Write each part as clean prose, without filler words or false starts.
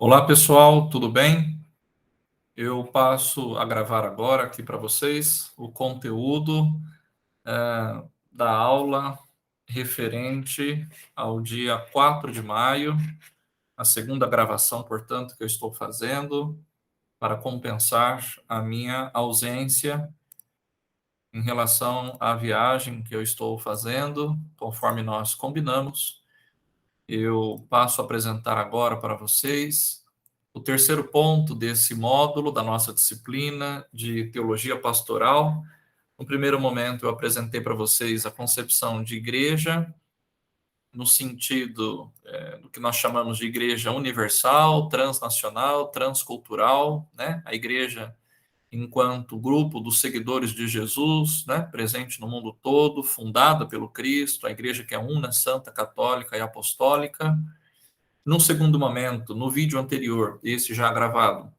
Olá, pessoal, tudo bem? Eu passo a gravar agora aqui para vocês o conteúdo da aula referente ao dia 4 de maio, a segunda gravação, portanto, que eu estou fazendo para compensar a minha ausência em relação à viagem que eu estou fazendo, conforme nós combinamos. Eu passo a apresentar agora para vocês o terceiro ponto desse módulo da nossa disciplina de teologia pastoral. No primeiro momento, eu apresentei para vocês a concepção de igreja, no sentido do que nós chamamos de igreja universal, transnacional, transcultural, né? A igreja enquanto grupo dos seguidores de Jesus, né? Presente no mundo todo, fundada pelo Cristo, a igreja que é una, santa, católica e apostólica. Num segundo momento, no vídeo anterior, esse já gravado,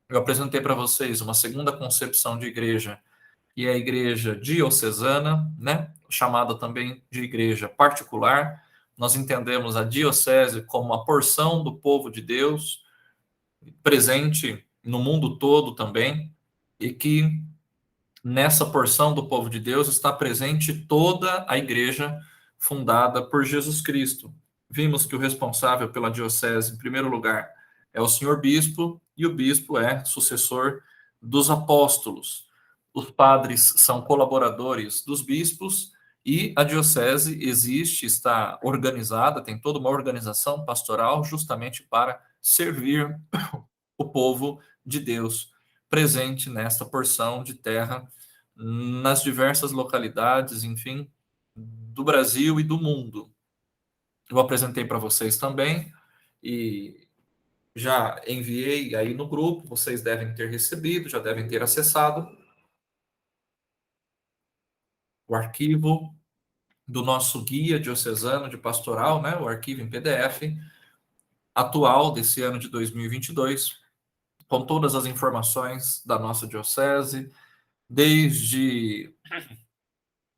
eu apresentei para vocês uma segunda concepção de igreja, que é a igreja diocesana, né? Chamada também de igreja particular. Nós entendemos a diocese como uma porção do povo de Deus, presente no mundo todo também, e que nessa porção do povo de Deus está presente toda a igreja fundada por Jesus Cristo. Vimos que o responsável pela diocese, em primeiro lugar, é o senhor bispo, e o bispo é sucessor dos apóstolos. Os padres são colaboradores dos bispos e a diocese existe, está organizada, tem toda uma organização pastoral justamente para servir o povo de Deus presente nesta porção de terra, nas diversas localidades, enfim, do Brasil e do mundo. Eu apresentei para vocês também e já enviei aí no grupo, vocês devem ter recebido, já devem ter acessado o arquivo do nosso guia diocesano de pastoral, né, o arquivo em PDF atual desse ano de 2022, com todas as informações da nossa diocese, desde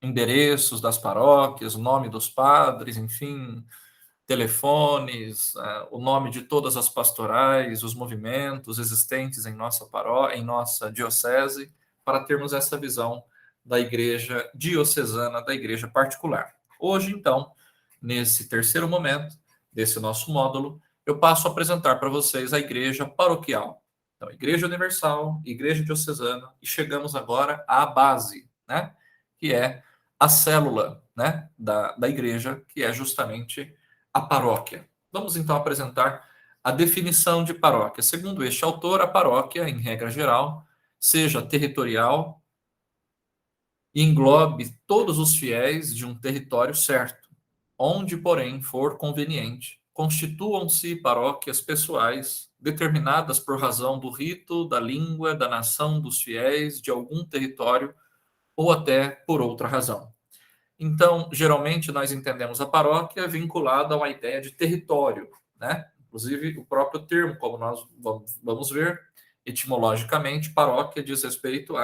endereços das paróquias, o nome dos padres, enfim, telefones, o nome de todas as pastorais, os movimentos existentes em nossa paróquia, em nossa diocese, para termos essa visão da igreja diocesana, da igreja particular. Hoje, então, nesse terceiro momento desse nosso módulo, eu passo a apresentar para vocês a igreja paroquial. Então, igreja universal, igreja diocesana, e chegamos agora à base, né? Que é a célula, né, da igreja, que é justamente a paróquia. Vamos então apresentar a definição de paróquia. Segundo este autor, a paróquia, em regra geral, seja territorial e englobe todos os fiéis de um território certo, onde, porém, for conveniente. Constituam-se paróquias pessoais, determinadas por razão do rito, da língua, da nação dos fiéis de algum território ou até por outra razão. Então, geralmente, nós entendemos a paróquia vinculada a uma ideia de território, né? Inclusive, o próprio termo, como nós vamos ver, etimologicamente, paróquia diz respeito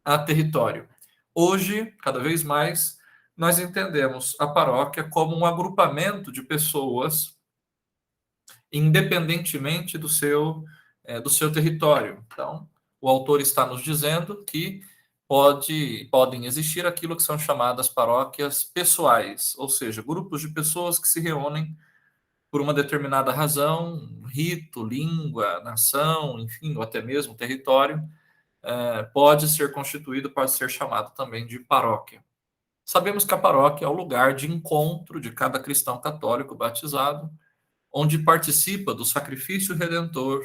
a território. Hoje, cada vez mais, nós entendemos a paróquia como um agrupamento de pessoas, independentemente do seu território. Então, o autor está nos dizendo que podem existir aquilo que são chamadas paróquias pessoais, ou seja, grupos de pessoas que se reúnem por uma determinada razão, rito, língua, nação, enfim, ou até mesmo território, pode ser constituído, pode ser chamado também de paróquia. Sabemos que a paróquia é o lugar de encontro de cada cristão católico batizado, onde participa do sacrifício redentor,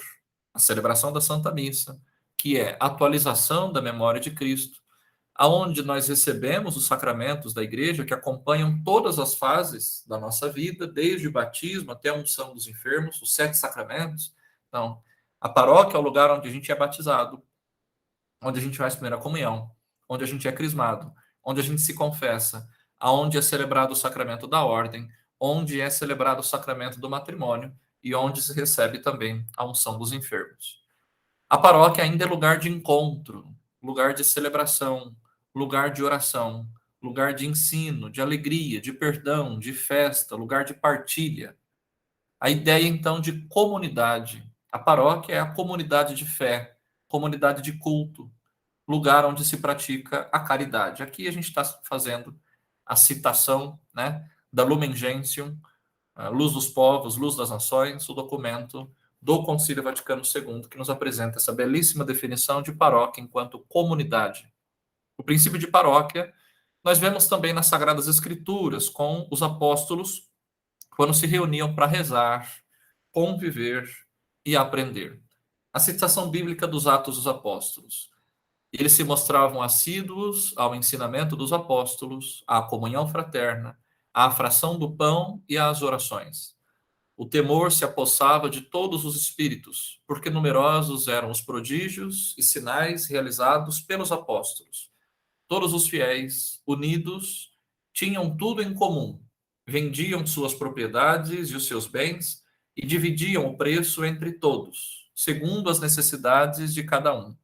a celebração da Santa Missa, que é a atualização da memória de Cristo, aonde nós recebemos os sacramentos da igreja que acompanham todas as fases da nossa vida, desde o batismo até a unção dos enfermos, os 7 sacramentos. Então, a paróquia é o lugar onde a gente é batizado, onde a gente faz primeira comunhão, onde a gente é crismado, onde a gente se confessa, aonde é celebrado o sacramento da ordem, onde é celebrado o sacramento do matrimônio e onde se recebe também a unção dos enfermos. A paróquia ainda é lugar de encontro, lugar de celebração, lugar de oração, lugar de ensino, de alegria, de perdão, de festa, lugar de partilha. A ideia, então, de comunidade. A paróquia é a comunidade de fé, comunidade de culto, lugar onde se pratica a caridade. Aqui a gente está fazendo a citação, né, da Lumen Gentium, a Luz dos Povos, Luz das Nações, o documento do Concílio Vaticano II, que nos apresenta essa belíssima definição de paróquia enquanto comunidade. O princípio de paróquia nós vemos também nas Sagradas Escrituras, com os apóstolos, quando se reuniam para rezar, conviver e aprender. A citação bíblica dos Atos dos Apóstolos. Eles se mostravam assíduos ao ensinamento dos apóstolos, à comunhão fraterna, à fração do pão e às orações. O temor se apossava de todos os espíritos, porque numerosos eram os prodígios e sinais realizados pelos apóstolos. Todos os fiéis, unidos, tinham tudo em comum. Vendiam suas propriedades e os seus bens e dividiam o preço entre todos, segundo as necessidades de cada um.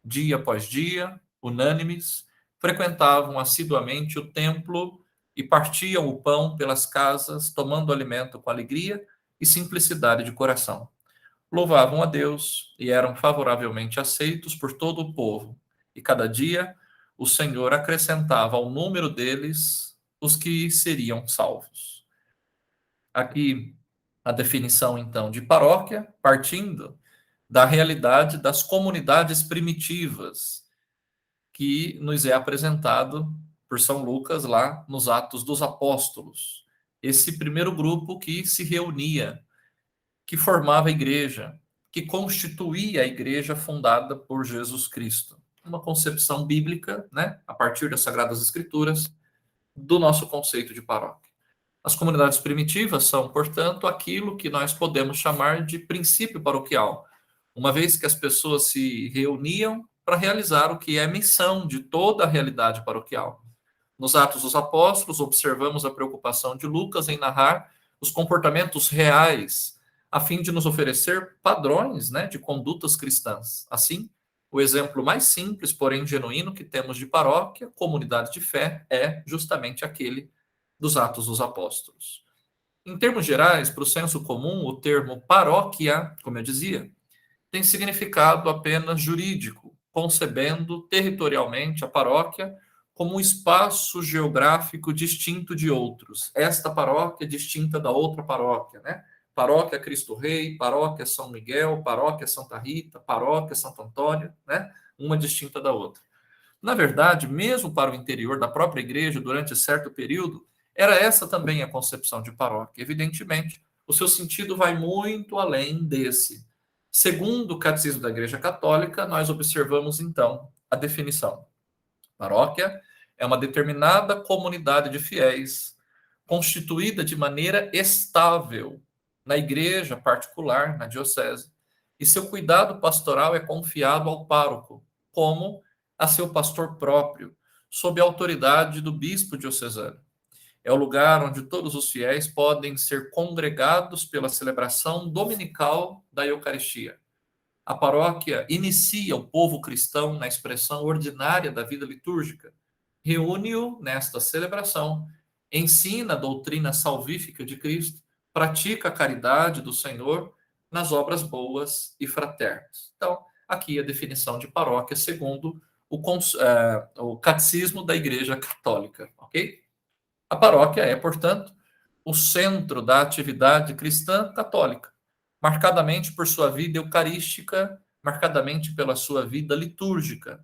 Dia após dia, unânimes, frequentavam assiduamente o templo e partiam o pão pelas casas, tomando alimento com alegria e simplicidade de coração. Louvavam a Deus e eram favoravelmente aceitos por todo o povo. E cada dia o Senhor acrescentava ao número deles os que seriam salvos. Aqui a definição, então, de paróquia, partindo da realidade das comunidades primitivas, que nos é apresentado por São Lucas lá nos Atos dos Apóstolos. Esse primeiro grupo que se reunia, que formava a igreja, que constituía a igreja fundada por Jesus Cristo. Uma concepção bíblica, né, a partir das Sagradas Escrituras, do nosso conceito de paróquia. As comunidades primitivas são, portanto, aquilo que nós podemos chamar de princípio paroquial, uma vez que as pessoas se reuniam para realizar o que é a missão de toda a realidade paroquial. Nos Atos dos Apóstolos, observamos a preocupação de Lucas em narrar os comportamentos reais, a fim de nos oferecer padrões, né, de condutas cristãs. Assim, o exemplo mais simples, porém genuíno, que temos de paróquia, comunidade de fé, é justamente aquele dos Atos dos Apóstolos. Em termos gerais, para o senso comum, o termo paróquia, como eu dizia, tem significado apenas jurídico, concebendo territorialmente a paróquia como um espaço geográfico distinto de outros. Esta paróquia é distinta da outra paróquia, né? Paróquia Cristo Rei, paróquia São Miguel, paróquia Santa Rita, paróquia Santo Antônio, né? Uma distinta da outra. Na verdade, mesmo para o interior da própria igreja, durante certo período, era essa também a concepção de paróquia. Evidentemente, o seu sentido vai muito além desse. Segundo o Catecismo da Igreja Católica, nós observamos então a definição. Paróquia é uma determinada comunidade de fiéis, constituída de maneira estável na igreja particular, na diocese, e seu cuidado pastoral é confiado ao pároco, como a seu pastor próprio, sob a autoridade do bispo diocesano. É o lugar onde todos os fiéis podem ser congregados pela celebração dominical da Eucaristia. A paróquia inicia o povo cristão na expressão ordinária da vida litúrgica, reúne-o nesta celebração, ensina a doutrina salvífica de Cristo, pratica a caridade do Senhor nas obras boas e fraternas. Então, aqui a definição de paróquia segundo o Catecismo da Igreja Católica, ok? A paróquia é, portanto, o centro da atividade cristã católica, marcadamente por sua vida eucarística, marcadamente pela sua vida litúrgica.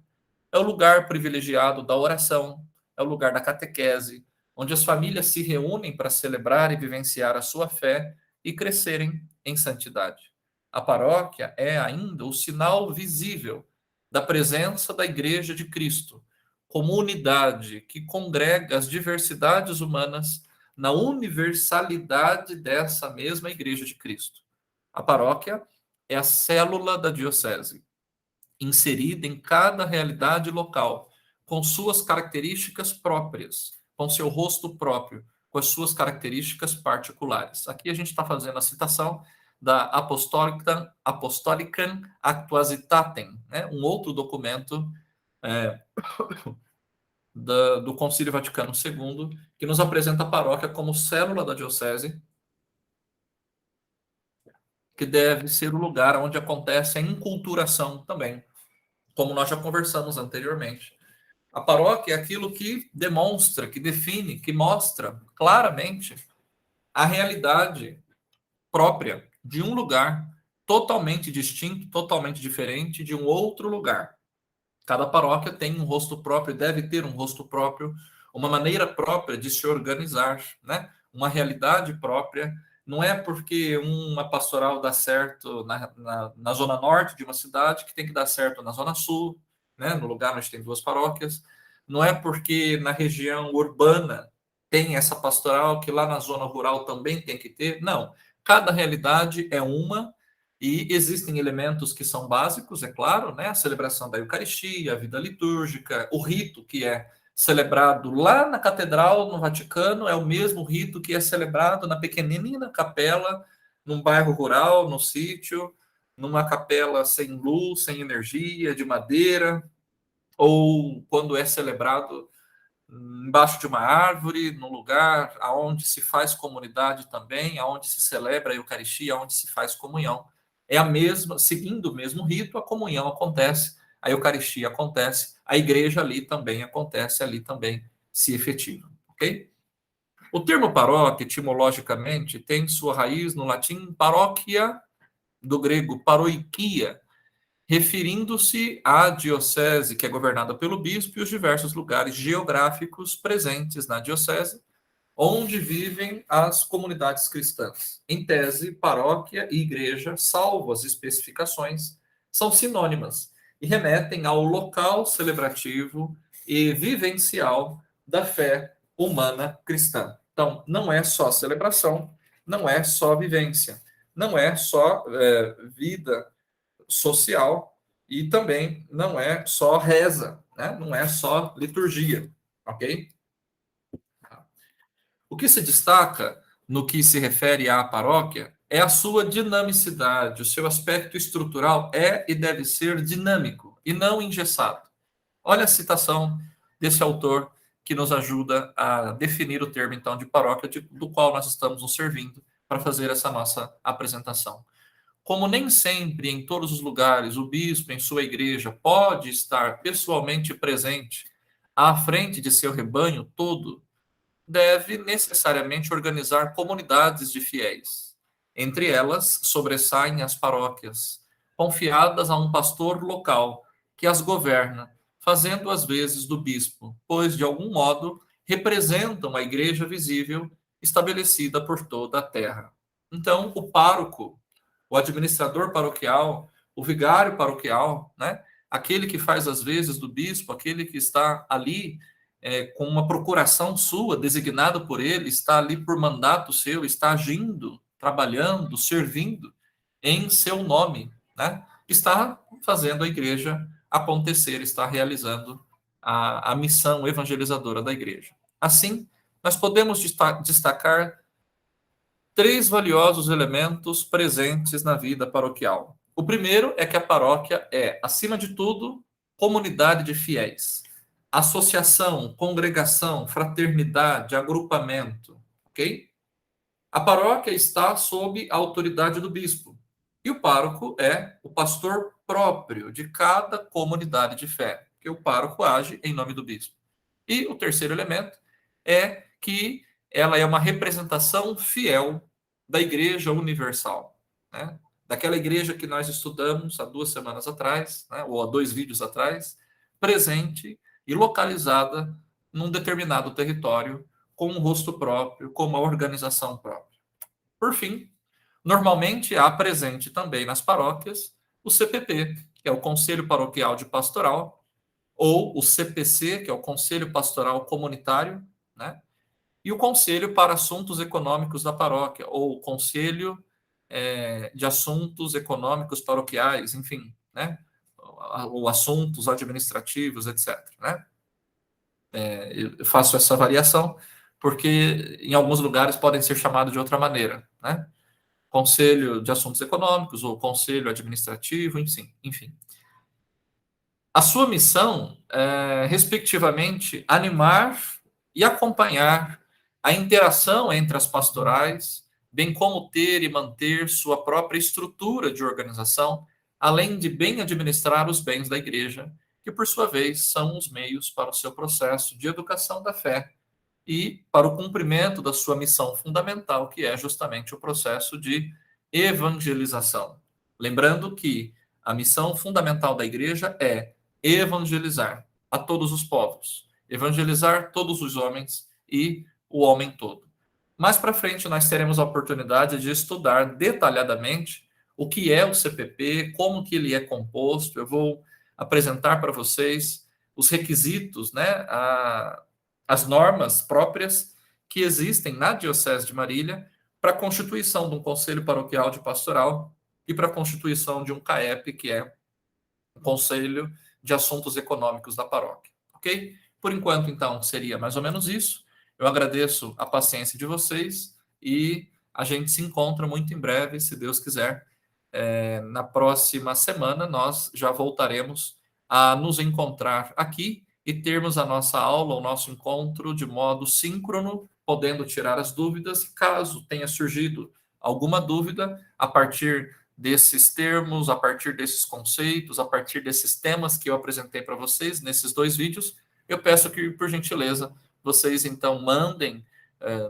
É o lugar privilegiado da oração, é o lugar da catequese, onde as famílias se reúnem para celebrar e vivenciar a sua fé e crescerem em santidade. A paróquia é ainda o sinal visível da presença da Igreja de Cristo, como unidade que congrega as diversidades humanas na universalidade dessa mesma Igreja de Cristo. A paróquia é a célula da diocese, inserida em cada realidade local, com suas características próprias, com seu rosto próprio, com as suas características particulares. Aqui a gente está fazendo a citação da Apostolicam Actuositatem, né? Um outro documento do Concílio Vaticano II, que nos apresenta a paróquia como célula da diocese, que deve ser o lugar onde acontece a enculturação também, como nós já conversamos anteriormente. A paróquia é aquilo que demonstra, que define, que mostra claramente a realidade própria de um lugar totalmente distinto, totalmente diferente de um outro lugar. Cada paróquia tem um rosto próprio, deve ter um rosto próprio, uma maneira própria de se organizar, né? Uma realidade própria. Não é porque uma pastoral dá certo na zona norte de uma cidade que tem que dar certo na zona sul, né? No lugar onde tem duas paróquias. Não é porque na região urbana tem essa pastoral que lá na zona rural também tem que ter. Não. Cada realidade é uma e existem elementos que são básicos, é claro, né? A celebração da Eucaristia, a vida litúrgica, o rito que é celebrado lá na catedral, no Vaticano, é o mesmo rito que é celebrado na pequenina capela, num bairro rural, no sítio, numa capela sem luz, sem energia, de madeira, ou quando é celebrado embaixo de uma árvore, num lugar aonde se faz comunidade também, aonde se celebra a Eucaristia, aonde se faz comunhão. É a mesma, seguindo o mesmo rito, a comunhão acontece, a Eucaristia acontece, a igreja ali também acontece, ali também se efetiva, ok? O termo paróquia, etimologicamente, tem sua raiz no latim paróquia, do grego paroikia, referindo-se à diocese que é governada pelo bispo e os diversos lugares geográficos presentes na diocese, onde vivem as comunidades cristãs. Em tese, paróquia e igreja, salvo as especificações, são sinônimas e remetem ao local celebrativo e vivencial da fé humana cristã. Então, não é só celebração, não é só vivência, não é só vida social e também não é só reza, né? Não é só liturgia, ok? O que se destaca no que se refere à paróquia é a sua dinamicidade, o seu aspecto estrutural é e deve ser dinâmico e não engessado. Olha a citação desse autor que nos ajuda a definir o termo, então, de paróquia, do qual nós estamos nos servindo para fazer essa nossa apresentação. Como nem sempre, em todos os lugares, o bispo, em sua igreja, pode estar pessoalmente presente à frente de seu rebanho todo, deve necessariamente organizar comunidades de fiéis. Entre elas, sobressaem as paróquias, confiadas a um pastor local que as governa, fazendo as vezes do bispo, pois, de algum modo, representam a igreja visível estabelecida por toda a terra. Então, o pároco, o administrador paroquial, o vigário paroquial, né? Aquele que faz as vezes do bispo, aquele que está ali com uma procuração sua, designado por ele, está ali por mandato seu, está agindo, trabalhando, servindo em seu nome, né? Está fazendo a igreja acontecer, está realizando a missão evangelizadora da igreja. Assim, nós podemos destacar três valiosos elementos presentes na vida paroquial. O primeiro é que a paróquia é, acima de tudo, comunidade de fiéis. Associação, congregação, fraternidade, agrupamento, ok? A paróquia está sob a autoridade do bispo. E o pároco é o pastor próprio de cada comunidade de fé, que o pároco age em nome do bispo. E o terceiro elemento é que ela é uma representação fiel da Igreja Universal, né? Daquela igreja que nós estudamos há 2 semanas atrás, né? Ou há 2 vídeos atrás, presente e localizada num determinado território, com um rosto próprio, com uma organização própria. Por fim, normalmente há presente também nas paróquias o CPP, que é o Conselho Paroquial de Pastoral, ou o CPC, que é o Conselho Pastoral Comunitário, né? E o Conselho para Assuntos Econômicos da Paróquia, ou o Conselho de Assuntos Econômicos Paroquiais, enfim, né? Ou assuntos administrativos, etc. Né? Eu faço essa variação porque em alguns lugares podem ser chamados de outra maneira, né? Conselho de Assuntos Econômicos ou Conselho Administrativo, enfim. A sua missão é, respectivamente, animar e acompanhar a interação entre as pastorais bem como ter e manter sua própria estrutura de organização, além de bem administrar os bens da igreja, que por sua vez são os meios para o seu processo de educação da fé e para o cumprimento da sua missão fundamental, que é justamente o processo de evangelização. Lembrando que a missão fundamental da igreja é evangelizar a todos os povos, evangelizar todos os homens e o homem todo. Mais para frente, nós teremos a oportunidade de estudar detalhadamente o que é o CPP, como que ele é composto. Eu vou apresentar para vocês os requisitos, né, as normas próprias que existem na Diocese de Marília para a constituição de um Conselho Paroquial de Pastoral e para a constituição de um CAEP, que é o Conselho de Assuntos Econômicos da Paróquia. Ok? Por enquanto, então, seria mais ou menos isso. Eu agradeço a paciência de vocês e a gente se encontra muito em breve, se Deus quiser. Na próxima semana, nós já voltaremos a nos encontrar aqui e termos a nossa aula, o nosso encontro de modo síncrono, podendo tirar as dúvidas. Caso tenha surgido alguma dúvida, a partir desses termos, a partir desses conceitos, a partir desses temas que eu apresentei para vocês nesses 2 vídeos, eu peço que, por gentileza, vocês então mandem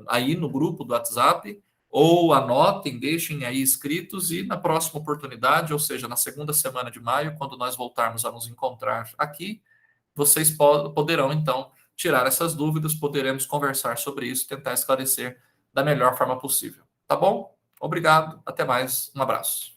aí no grupo do WhatsApp ou anotem, deixem aí escritos e na próxima oportunidade, ou seja, na segunda semana de maio, quando nós voltarmos a nos encontrar aqui, vocês poderão então tirar essas dúvidas, poderemos conversar sobre isso, tentar esclarecer da melhor forma possível. Tá bom? Obrigado, até mais, um abraço.